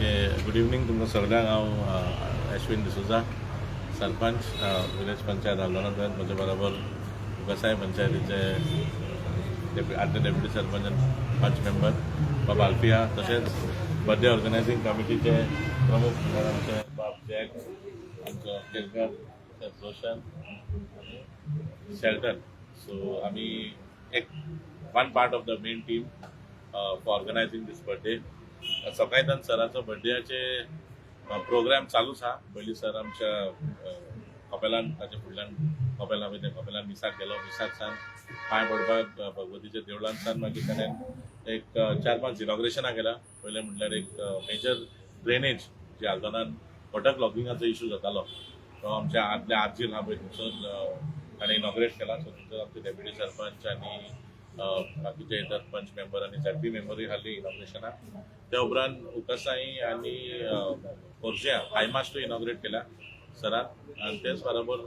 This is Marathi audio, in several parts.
ओके, गुड इवनिंग तुमकां सगळ्यांक। हांव अश्विन डिसोजा, सरपंच विलेज पंचायत आल्दोना। म्हजे बरोबर उगासाय पंचायतीचे आदले डेप्युटी सरपंच आनी 5 मेंबर बाब आल्फिया, तशेंच बर्थडे ऑर्गनायझींग कमिटीचे प्रमुख म्हणल्यार आमचे बाब जॅक, आमचो केरकर रोशन आनी शेल्टन। सो आमी एक one part of the main team for organizing these birthday. सकाळींतल्यान सराचो बर्थडेचे प्रोग्राम चालूच आहा। पयलीं सर आमच्या कपेलान ताचे फुडल्यान कपेलान मिसाक गेलो, मिसाकसान पांय पडपाक भगवतीच्या देवळांतसान मागीर ताणें एक 4-5 इनॉग्रेशनाक गेला। पयलें म्हणल्यार एक मेजर ड्रेनेज जे आल्दोनान वॉटर क्लॉगिंगाचो इशू जातालो, तो आमच्या आदल्या आर्जील आहा पळय थंयसर ताणें इनॉग्रेट केला। सो थंयसर आमचे डेप्युटी सरपंच आनी बाकीचे इतर पंच मेंबर आनी झॅडपी मेंबरूय आसली इनॉग्रेशनाक। त्या उपरांत उकासाई आनी खोर्ज्या हाय मास्टूय इनॉग्रेट केल्या सरान, आनी तेच बरोबर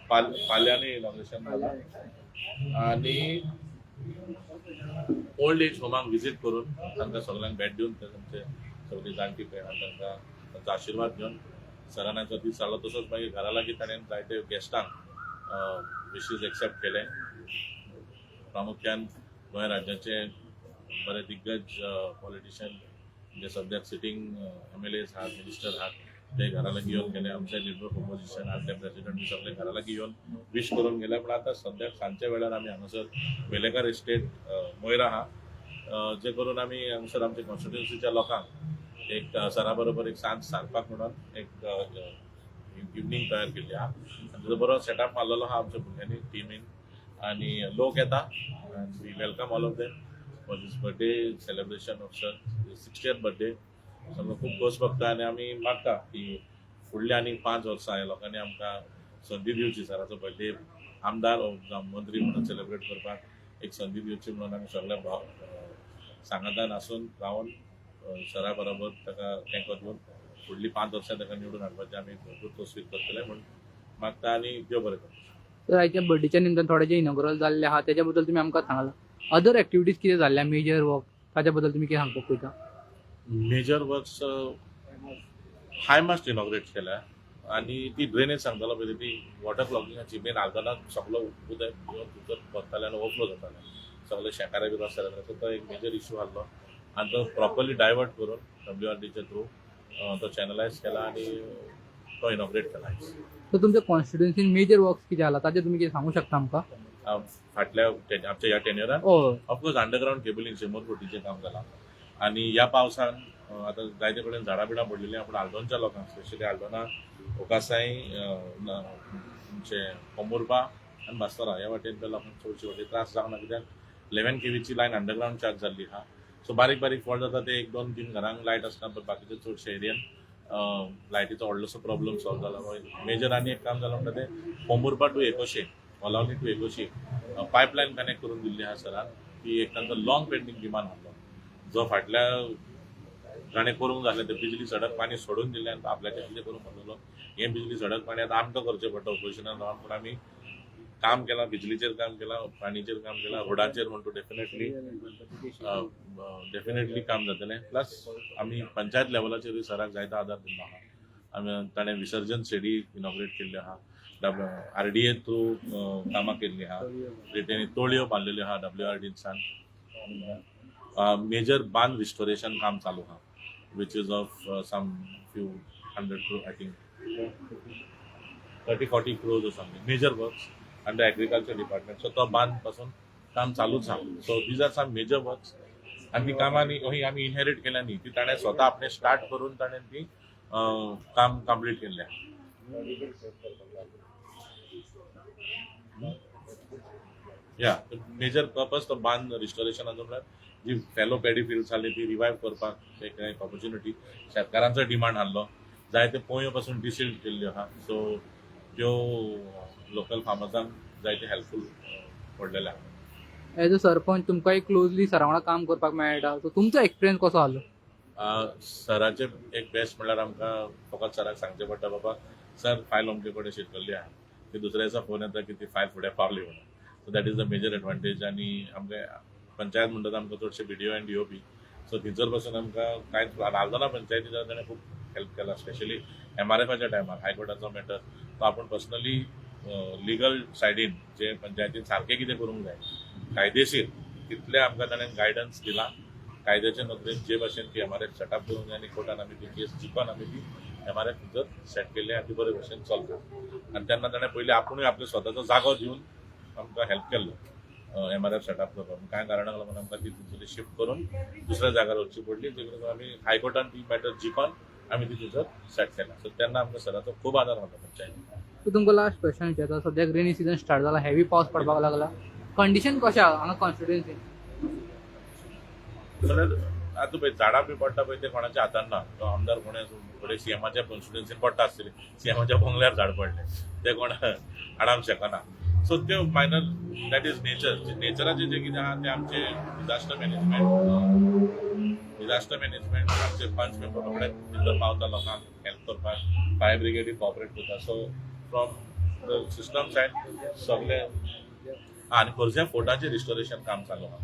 पाल्यानूय इनॉग्रेशन जालां। आनी ओल्ड एज होमाक विजीट करून तांकां सगळ्यांक भेट दिवन तांचे सगळीं जाणटी पेयणां तांकां तांचो आशिर्वाद घेवन सरानाचो दीस जालो। तसोच मागीर घरा लागीं ताणें जायते गेस्टांक विशीज एक्सेप्ट केले। प्रामुख्यान गोंय राज्याचे बरे दिग्गज पॉलिटिशियन जे सद्याक सिटींग MLAs आहात, मिनिस्टर आहात, ते घरा लागीं येवन गेले। आमचे लिडर ऑफ ऑपोजिशन आदले प्रेसिडेंट सगळे घरा लागीं येवन विश करून गेले। पण आतां सद्याक सांजच्या वेळार आमी हांगासर वेलेकार इस्टेट मोयरा आहा, जे करून आमी हांगासर आमच्या कॉन्स्टिट्युएन्सीच्या लोकांक एक सरा बरोबर एक सांज सारपाक म्हणून एक इवनिंग तयार केल्ली आहा। आनी ताजो बरो सेटअप मारलेलो आहा आमच्या भुरग्यांनी टिमीन, आनी लोक येता आनी we welcome all of them for this birthday celebration of sir 60th birthday. सगळो खूब खोस भोगता आनी आमी मागता की फुडली आनी 5 वर्सां ह्या लोकांनी आमकां संदी दिवची सराचो बर्थडे आमदार जावं मंत्री म्हणून सेलिब्रेट करपाक एक संदी दिवची म्हणून आमी सगळे सांगातान आसून रावन सरा बरोबर ताका तेंको दिवन फुडली 5 वर्सां ताका निवडून हाडपाचें आमी भरपूर तसवीर करतले म्हूण मागता आनी देव बरें करूं। तर आयच्या बर्थडेच्या निमतान थोडे जे इनॉग्रल जाल्ले आहा त्याच्या बद्दल तुम्ही आमकां सांगला। अदर एक्टिविटीज कितें जाल्ल्या मेजर वर्क ताच्या बद्दल तुम्ही कितें सांगपाक पयता? मेजर वर्क्स हाय मास्ट इनॉग्रेट केल्या आनी ती ड्रेनेज सांगतालो पळय ती वॉटर क्लॉगिंगाची मेन आल्दोनाक सगळो उदक येवन भितर भरतालें आनी ओवरफ्लो जातालें, सगळे शेकारे बी रस्ते। सो तो एक मेजर इशू आसलो आनी तो प्रॉपरली डायवर्ट करून WRDच्या थ्रू तो चॅनलायज केला आनी तो इनॉग्रेट केला। तर तुमच्या कॉन्स्टिट्युएन्सीन मेजर वर्क्स कितें जाला ताचे तुम्ही कितें सांगू शकता आमकां? फाटल्या आमच्या ह्या टेन्युरान ऑफकोर्स अंडरग्राउंड केबलिंग शेमोर फोटीचें काम जालां आनी ह्या पावसान आतां जायते कडेन झाडां बिडां पडलेलीं पूण आल्दोनच्या लोकांक स्पेशली आल्दोना ओकासाई म्हणजे कोमुर्पा आनी बास्तोरा ह्या वाटेन लोकांक चडशे वाटेन त्रास जावना, कित्याक 11 KVची लायन अंडरग्राउंड चार्ज जाल्ली आहा। सो बारीक बारीक फॉल्ट जाता ते 1-2-3 घरांक लायट आसना, पण बाकीचे चडशे एरियन लायटीचो व्हडलोसो प्रॉब्लम सॉल्व जाला। मेजर आनी एक काम जालां म्हणटा तें कोमुर्पा टू एकोशे ओलावली टू एकोशी पायपलायन कनेक्ट करून दिल्ली आहा सरान। ती एक तांचो लॉंग पेंडींग डिमांड आसलो जो फाटल्या ताणें करूंक जाय ते बिजली सडक पाणी सोडून दिल्लें आनी आपल्याचें कितें करूंक म्हणलेलो। हें बिजली सडक पाणी आतां आमकां करचें पडटा ऑपोजिशनान रावन, पूण आमी काम केलां, बिजलीचेर काम केलां, पाणीचेर काम केलां, रोडाचेर म्हणटू डेफिनेटली काम जातलें। प्लस आमी पंचायत लेवलाचेरूय सराक जायतो आदार दिल्लो आहा। आमी ताणें विसर्जन शेडी इनॉग्रेट केल्ली आहा, RDA थ्रू कामां केल्लीं आहा, तेणी तळयो बांदलेल्यो आहा WRDसान। मेजर बांद रिस्टोरेशन काम चालू आहा which is of some few 100 crore, I think 30-40 crores or something, major works under agriculture department. So तो बांद पासून काम चालूच आहा। So these are some major works आनी ती कामां न्ही आमी इनहेरिट केल्या न्ही, ती ताणें स्वता आपणें स्टार्ट करून ताणें ती काम कंप्लीट केल्लें आहा। या मेजर पर्पज तो बांद रिस्टोरेशनाचो म्हळ्यार जी फेलो पॅडी फिल्ड्स आसली ती रिवायव करपाक एक ऑपॉर्च्युनिटी शेतकारांचो डिमांड आसलो, जायते पोंयो पासून डिसिल्ड केल्ल्यो आहा। सो त्यो लोकल फार्मर्सांक जायते हेल्पफूल पडलेले आहा। एज अ सरपंच तुमकां एक क्लोजली सरा वांगडा काम करपाक मेळटा, सो तुमचो एक्सपिरियन्स कसो आसलो? सराचे एक बेस्ट म्हळ्यार आमकां फकत सराक सांगचें पडटा बाबा सर फायल अमके कडेन शिरकल्ली आहा, की दुसऱ्या दिसा फोन येता की ती फायल फुडें पावली म्हणून। So that is the major advantage. आनी आमकां पंचायत म्हणटा आमकां चडशे BDO आनी DOP सो थंयसर बसून आमकां कांयच नाल्दोना पंचायतीच्या ताणें खूब हेल्प केला, स्पेशली MRFच्या टायमार हायकोर्टाचो मॅटर तो आपूण पर्सनली लिगल सायडीन जे पंचायतीन सारकें कितें करूंक जाय कायदेशीर तितलें आमकां ताणें गायडन्स दिला. कायद्याच्या नदरेन जे भाशेन ती MRF सेटअप करूंक जाय आनी कोर्टान आमी ती केस जिखोन आमी ती MRF थंयसर सेट केली आनी ती बरे भशेन चलता. आनी तेन्ना ताणें पयलीं आपुणूय आपलो स्वताचो जागो दिवन आमकां हेल्प केल्लो MRF सेटअप करपाक. कांय कारणाक लागून आमकां ती थंयसर शिफ्ट करून दुसऱ्या जाग्यार वचची पडली, देखून आमी हायकोर्टान ती मॅटर जिखोन आमी ती थंयसर सेट केला. सो तेन्ना आमकां सराचो खूब आदार मेळ्ळो पंचायतीन. सो तुमकां लास्ट क्वेश्चन विचारता, सद्याक रेनी सीजन स्टार्ट जाला, हेवी पावस पडपाक लागला, कंडिशन कशें आहा हांगा कॉन्स्टिट्युएन्सीन? जाल्यार आतां पळय झाडां बी पडटा पळय ते कोणाच्या हातान ना. तो आमदार कोणें थोडे CMच्या कॉन्स्टिट्युएन्सीन पडटा आसतली, CMच्या बंगल्यार झाड पडले ते कोण हाडांक शकना. सो ते मायनर दॅट इज नेचर. नेचराचें जें कितें आहा तें आमचे डिजास्टर मॅनेजमेंट आमचे पंच मेंबर कडेन भितर पावता लोकांक हेल्प करपाक, फायर ब्रिगेडी कॉपरेट करता. So from the system said सगळे आनी खोर्ज्या फोर्टाचें रिस्टोरेशन काम चालू आहा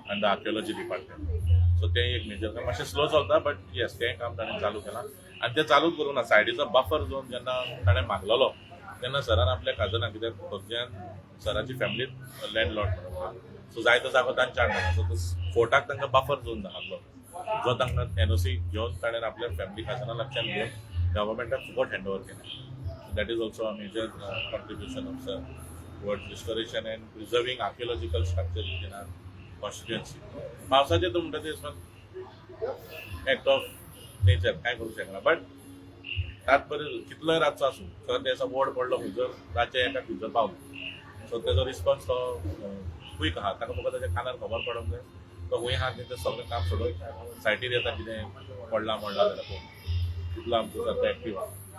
आनी द आर्किओलॉजी डिपार्टमेंट. सो तें एक मेजर काम मातशें स्लो चलता, बट येस तें काम ताणें चालू केलां आनी तें चालूच करूं ना. सायडीचो बफर झोन जेन्ना ताणें मागलेलो तेन्ना सरान आपल्या काजनाक कित्याक खोर्ज्यान सराची फॅमिली लँडलॉर्ड म्हणून, सो जायतो जागो तांच्या हातांत. सो तो फोर्टाक तांकां बफर झोन दाखयलो जो तांकां NOC घेवन ताणें आपल्या फॅमिली काजना लक्षात घेवन गव्हर्मेंटाक फुकट हँड ओवर केलें. That is also a major contribution of sir towards restoration and preserving archaeological structure in our constituency. पावसाचें तो म्हणटा ते एक्ट ऑफ नेचर कांय करूंक शकना, बट रात बरें कितलोय रातचो आसूं तर ते वोड पडलो खंयसर रातचे एका खंयसर पावलो. सो तेजो रिस्पॉन्स तो क्वीक आहा. ताका फकत ताच्या कानार खबर पडोंक जाय तो खंय आहा तें सगळें काम सोडून सायटीर येता कितें पडलां मोडलां जाल्यार पळोवंक. तितलो आमचो सद्या एक्टीव आहा.